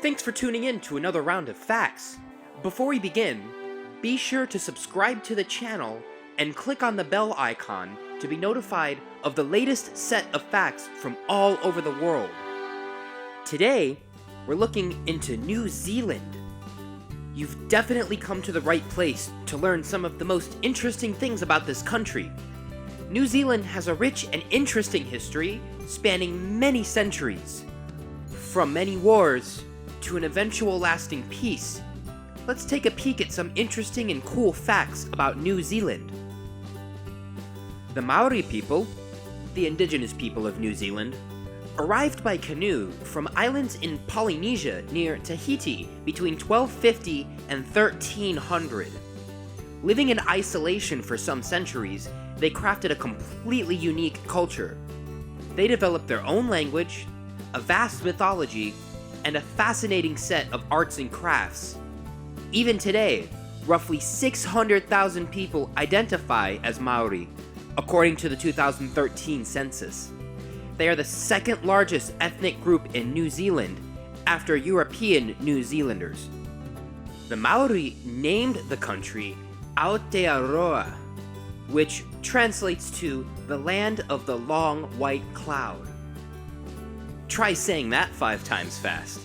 Thanks for tuning in to another round of facts. Before we begin, be sure to subscribe to the channel and click on the bell icon to be notified of the latest set of facts from all over the world. Today, we're looking into New Zealand. You've definitely come to the right place to learn some of the most interesting things about this country. New Zealand has a rich and interesting history spanning many centuries. From many wars to an eventual lasting peace, let's take a peek at some interesting and cool facts about New Zealand. The Maori people, the indigenous people of New Zealand, arrived by canoe from islands in Polynesia near Tahiti between 1250 and 1300. Living in isolation for some centuries, they crafted a completely unique culture. They developed their own language, a vast mythology, and a fascinating set of arts and crafts. Even today, roughly 600,000 people identify as Maori, according to the 2013 census. They are the second largest ethnic group in New Zealand after European New Zealanders. The Maori named the country Aotearoa, which translates to the land of the long white cloud. Try saying that 5 times fast.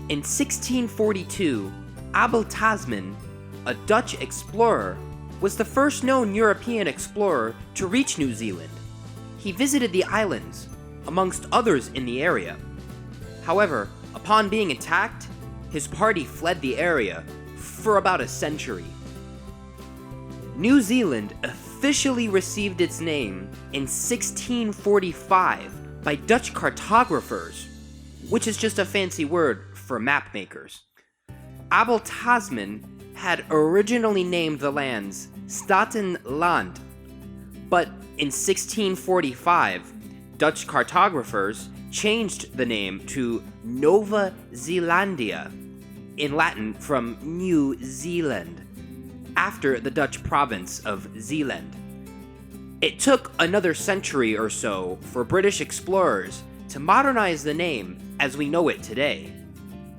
In 1642, Abel Tasman, a Dutch explorer, was the first known European explorer to reach New Zealand. He visited the islands, amongst others in the area. However, upon being attacked, his party fled the area for about a century. New Zealand officially received its name in 1645 by Dutch cartographers, which is just a fancy word for map makers. Abel Tasman had originally named the lands Statenland, but in 1645, Dutch cartographers changed the name to Nova Zealandia, in Latin from New Zealand, after the Dutch province of Zeeland. It took another century or so for British explorers to modernize the name as we know it today.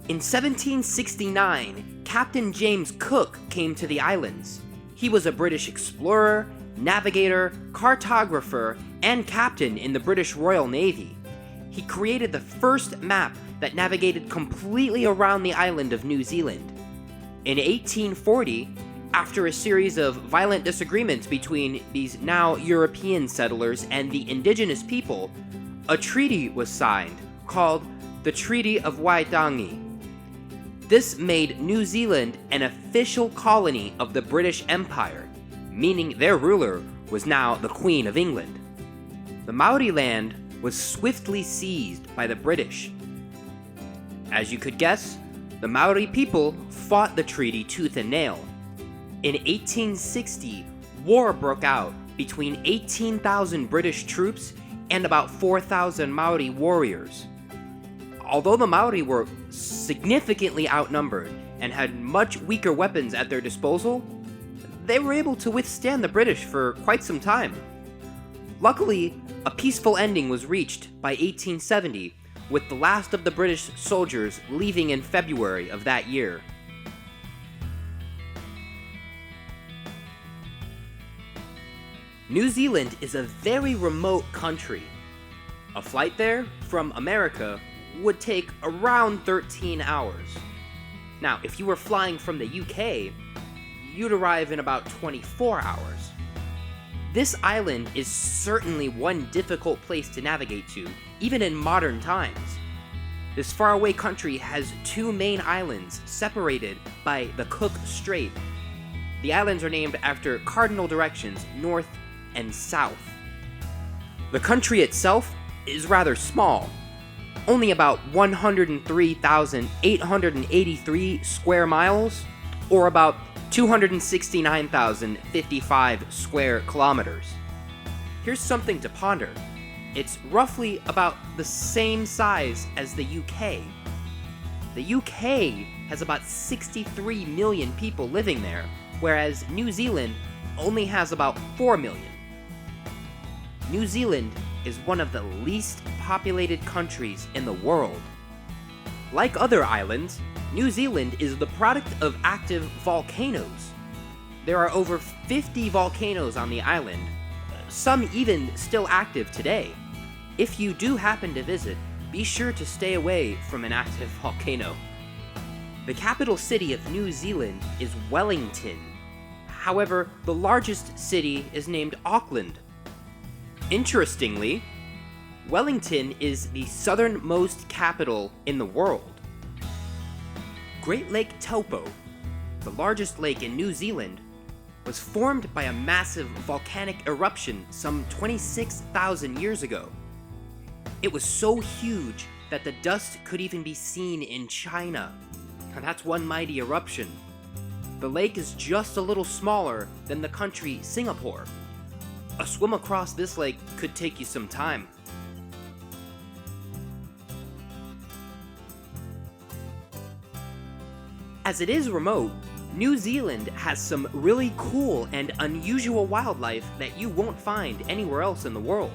In 1769, Captain James Cook came to the islands. He was a British explorer, navigator, cartographer, and captain in the British Royal Navy. He created the first map that navigated completely around the island of New Zealand. In 1840, after a series of violent disagreements between these now European settlers and the indigenous people, a treaty was signed called the Treaty of Waitangi. This made New Zealand an official colony of the British Empire, meaning their ruler was now the Queen of England. The Maori land was swiftly seized by the British. As you could guess, the Maori people fought the treaty tooth and nail. In 1860, war broke out between 18,000 British troops and about 4,000 Maori warriors. Although the Maori were significantly outnumbered and had much weaker weapons at their disposal, they were able to withstand the British for quite some time. Luckily, a peaceful ending was reached by 1870, with the last of the British soldiers leaving in February of that year. New Zealand is a very remote country. A flight there from America would take around 13 hours. Now, if you were flying from the UK, you'd arrive in about 24 hours. This island is certainly one difficult place to navigate to, even in modern times. This faraway country has 2 main islands separated by the Cook Strait. The islands are named after cardinal directions, north and south. The country itself is rather small, only about 103,883 square miles, or about 269,055 square kilometers. Here's something to ponder. It's roughly about the same size as the UK. The UK has about 63 million people living there, whereas New Zealand only has about 4 million. New Zealand is one of the least populated countries in the world. Like other islands, New Zealand is the product of active volcanoes. There are over 50 volcanoes on the island, some even still active today. If you do happen to visit, be sure to stay away from an active volcano. The capital city of New Zealand is Wellington. However, the largest city is named Auckland. Interestingly, Wellington is the southernmost capital in the world. Great Lake Taupo, the largest lake in New Zealand, was formed by a massive volcanic eruption some 26,000 years ago. It was so huge that the dust could even be seen in China. Now that's one mighty eruption. The lake is just a little smaller than the country Singapore. A swim across this lake could take you some time. As it is remote, New Zealand has some really cool and unusual wildlife that you won't find anywhere else in the world.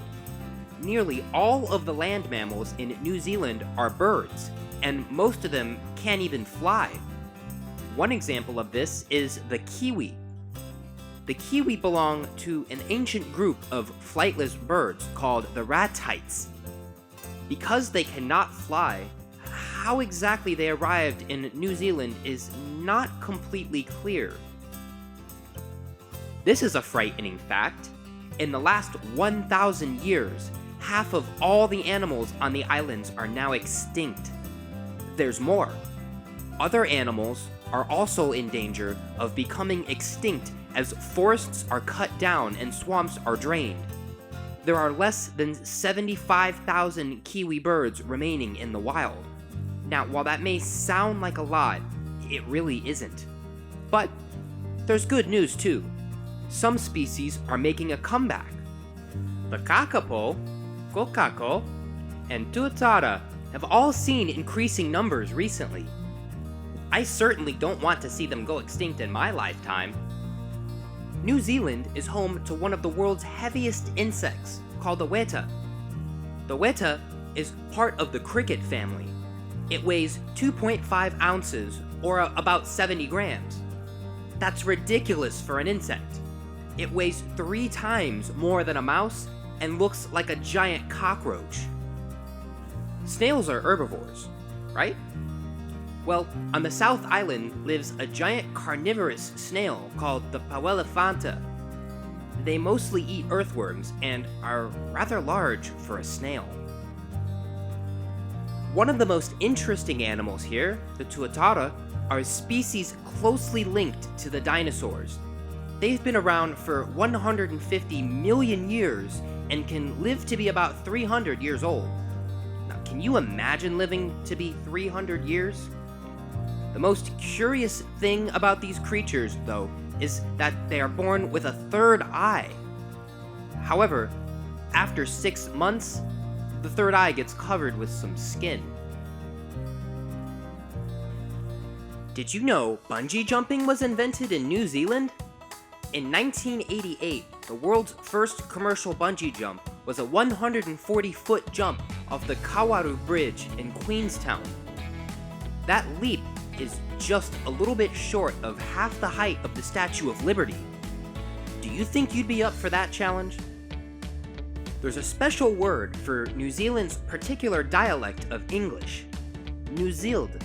Nearly all of the land mammals in New Zealand are birds, and most of them can't even fly. One example of this is the kiwi. The kiwi belong to an ancient group of flightless birds called the ratites. Because they cannot fly, how exactly they arrived in New Zealand is not completely clear. This is a frightening fact. In the last 1,000 years, half of all the animals on the islands are now extinct. There's more. Other animals are also in danger of becoming extinct as forests are cut down and swamps are drained. There are less than 75,000 kiwi birds remaining in the wild. Now, while that may sound like a lot, it really isn't. But there's good news too. Some species are making a comeback. The kakapo, kokako, and tuatara have all seen increasing numbers recently. I certainly don't want to see them go extinct in my lifetime. New Zealand is home to one of the world's heaviest insects, called the weta. The weta is part of the cricket family. It weighs 2.5 ounces, or about 70 grams. That's ridiculous for an insect. It weighs 3 times more than a mouse and looks like a giant cockroach. Snails are herbivores, right? Well, on the South Island lives a giant carnivorous snail called the Pawelephanta. They mostly eat earthworms and are rather large for a snail. One of the most interesting animals here, the tuatara, are species closely linked to the dinosaurs. They've been around for 150 million years and can live to be about 300 years old. Now, can you imagine living to be 300 years? The most curious thing about these creatures, though, is that they are born with a third eye. However, after 6 months, the third eye gets covered with some skin. Did you know bungee jumping was invented in New Zealand? In 1988, the world's first commercial bungee jump was a 140-foot jump off the Kawaru Bridge in Queenstown. That leap is just a little bit short of half the height of the Statue of Liberty. Do you think you'd be up for that challenge? There's a special word for New Zealand's particular dialect of English, New Zealand.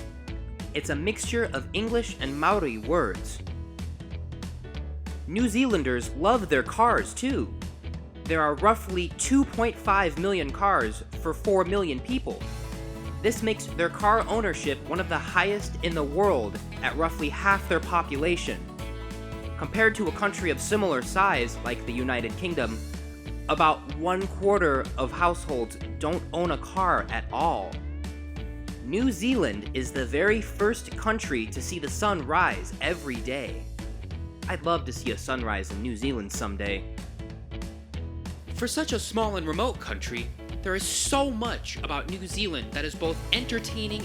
It's a mixture of English and Maori words. New Zealanders love their cars too. There are roughly 2.5 million cars for 4 million people. This makes their car ownership one of the highest in the world at roughly half their population. Compared to a country of similar size like the United Kingdom, about 1/4 of households don't own a car at all. New Zealand is the very first country to see the sun rise every day. I'd love to see a sunrise in New Zealand someday. For such a small and remote country, there is so much about New Zealand that is both entertaining